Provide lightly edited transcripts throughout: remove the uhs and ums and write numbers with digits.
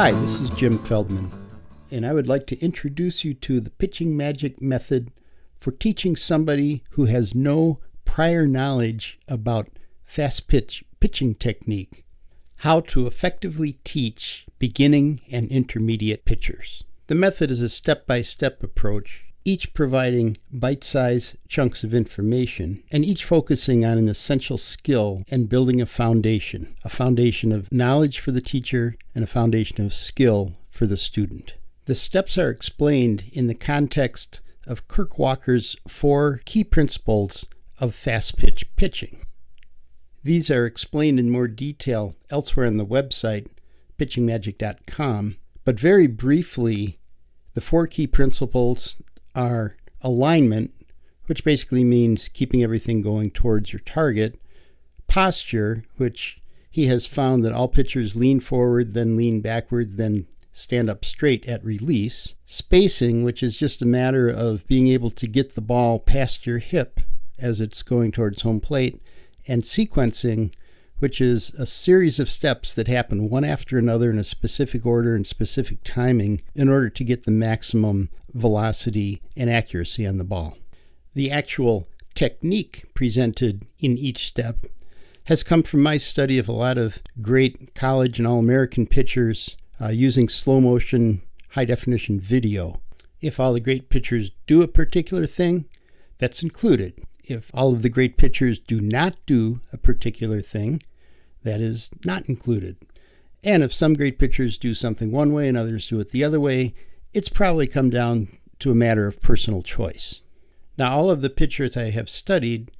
Hi, this is Jim Feldman, and I would like to introduce you to the PitchingMagic method for teaching somebody who has no prior knowledge about fast pitch pitching technique, how to effectively teach beginning and intermediate pitchers. The method is a step-by-step approach, each providing bite-sized chunks of information, and each focusing on an essential skill and building a foundation of knowledge for the teacher and a foundation of skill for the student. The steps are explained in the context of Kirk Walker's 4 key principles of fast pitch pitching. These are explained in more detail elsewhere on the website, PitchingMagic.com, but very briefly, the 4 key principles are alignment, which basically means keeping everything going towards your target; posture, which he has found that all pitchers lean forward, then lean backward, then stand up straight at release; spacing, which is just a matter of being able to get the ball past your hip as it's going towards home plate; and sequencing, which is a series of steps that happen one after another in a specific order and specific timing in order to get the maximum velocity and accuracy on the ball. The actual technique presented in each step has come from my study of a lot of great college and All-American pitchers using slow motion, high definition video. If all the great pitchers do a particular thing, that's included. If all of the great pitchers do not do a particular thing, that is not included. And if some great pitchers do something one way and others do it the other way, it's probably come down to a matter of personal choice. Now, all of the pitchers I have studied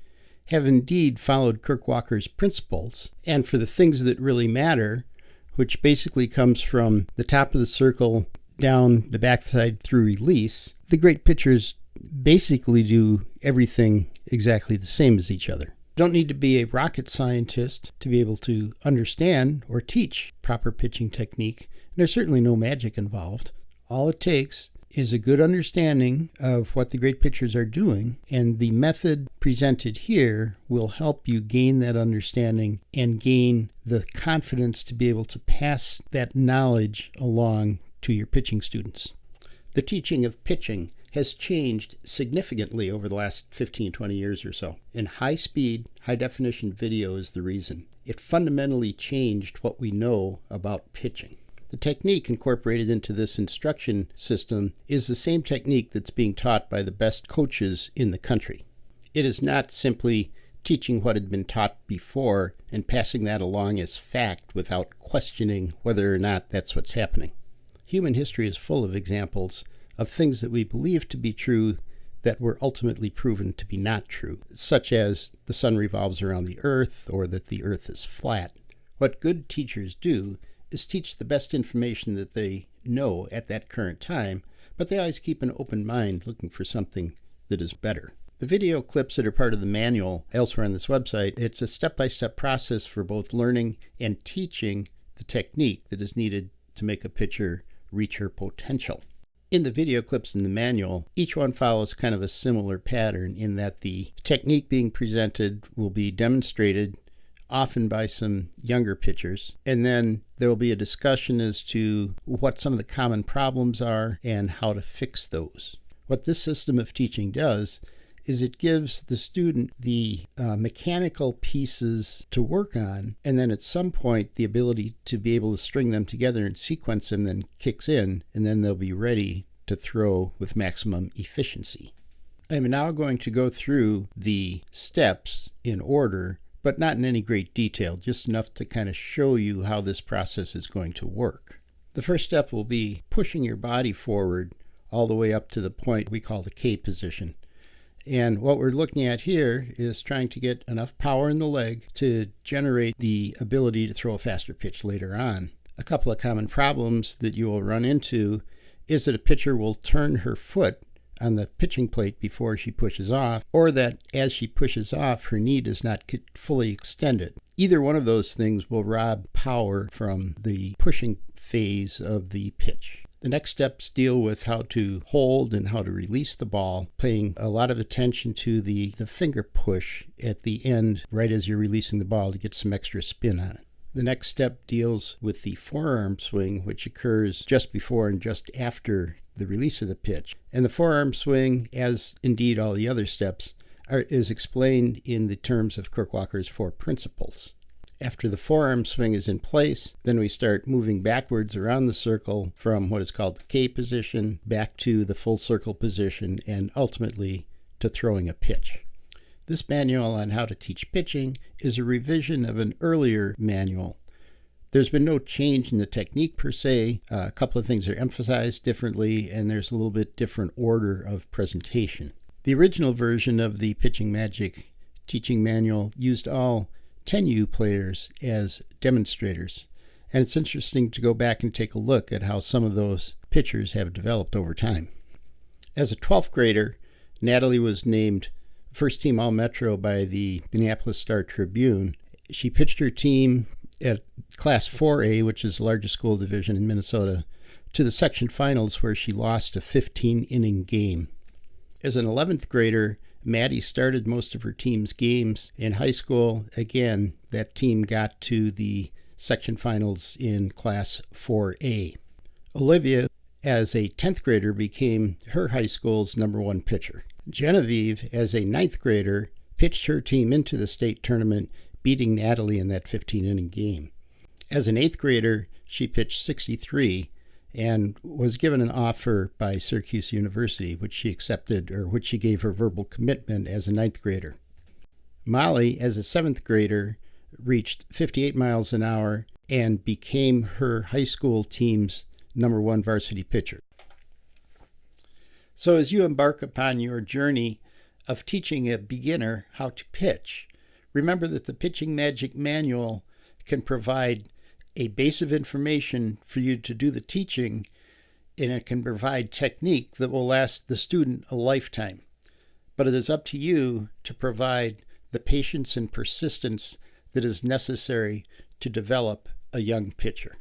have indeed followed Kirk Walker's principles, and for the things that really matter, which basically comes from the top of the circle down the backside through release, the great pitchers basically do everything exactly the same as each other. You don't need to be a rocket scientist to be able to understand or teach proper pitching technique. There's certainly no magic involved. All it takes is a good understanding of what the great pitchers are doing, and the method presented here will help you gain that understanding and gain the confidence to be able to pass that knowledge along to your pitching students. The teaching of pitching has changed significantly over the last 15-20 years or so. And high-speed, high-definition video is the reason. It fundamentally changed what we know about pitching. The technique incorporated into this instruction system is the same technique that's being taught by the best coaches in the country. It is not simply teaching what had been taught before and passing that along as fact without questioning whether or not that's what's happening. Human history is full of examples of things that we believe to be true that were ultimately proven to be not true, such as the sun revolves around the earth or that the earth is flat. What good teachers do is teach the best information that they know at that current time, but they always keep an open mind looking for something that is better. The video clips that are part of the manual elsewhere on this website, it's a step-by-step process for both learning and teaching the technique that is needed to make a pitcher reach her potential. In the video clips in the manual, each one follows kind of a similar pattern in that the technique being presented will be demonstrated often by some younger pitchers, and then there will be a discussion as to what some of the common problems are and how to fix those. What this system of teaching does is it gives the student the mechanical pieces to work on, and then at some point the ability to be able to string them together and sequence them then kicks in, and then they'll be ready to throw with maximum efficiency. I'm now going to go through the steps in order, but not in any great detail, just enough to kind of show you how this process is going to work. The first step will be pushing your body forward all the way up to the point we call the K position. And what we're looking at here is trying to get enough power in the leg to generate the ability to throw a faster pitch later on. A couple of common problems that you will run into is that a pitcher will turn her foot on the pitching plate before she pushes off, or that as she pushes off, her knee does not fully extended. Either one of those things will rob power from the pushing phase of the pitch. The next steps deal with how to hold and how to release the ball, paying a lot of attention to the finger push at the end, right as you're releasing the ball to get some extra spin on it. The next step deals with the forearm swing, which occurs just before and just after the release of the pitch. And the forearm swing, as indeed all the other steps, is explained in the terms of Kirkwalker's 4 principles. After the forearm swing is in place, then we start moving backwards around the circle from what is called the K position back to the full circle position and ultimately to throwing a pitch. This manual on how to teach pitching is a revision of an earlier manual. There's been no change in the technique per se. A couple of things are emphasized differently, and there's a little bit different order of presentation. The original version of the PitchingMagic teaching manual used all 10U players as demonstrators, and it's interesting to go back and take a look at how some of those pitchers have developed over time. As a 12th grader, Natalie was named First Team All-Metro by the Minneapolis Star-Tribune. She pitched her team at Class 4A, which is the largest school division in Minnesota, to the section finals where she lost a 15-inning game. As an 11th grader, Maddie started most of her team's games in high school. Again, that team got to the section finals in Class 4A. Olivia, as a 10th grader, became her high school's #1 pitcher. Genevieve, as a 9th grader, pitched her team into the state tournament, beating Natalie in that 15-inning game. As an 8th grader, she pitched 63 and was given an offer by Syracuse University, which she accepted, or which she gave her verbal commitment as a 9th grader. Molly, as a 7th grader, reached 58 miles an hour and became her high school team's #1 varsity pitcher. So as you embark upon your journey of teaching a beginner how to pitch, remember that the PitchingMagic manual can provide a base of information for you to do the teaching, and it can provide technique that will last the student a lifetime. But it is up to you to provide the patience and persistence that is necessary to develop a young pitcher.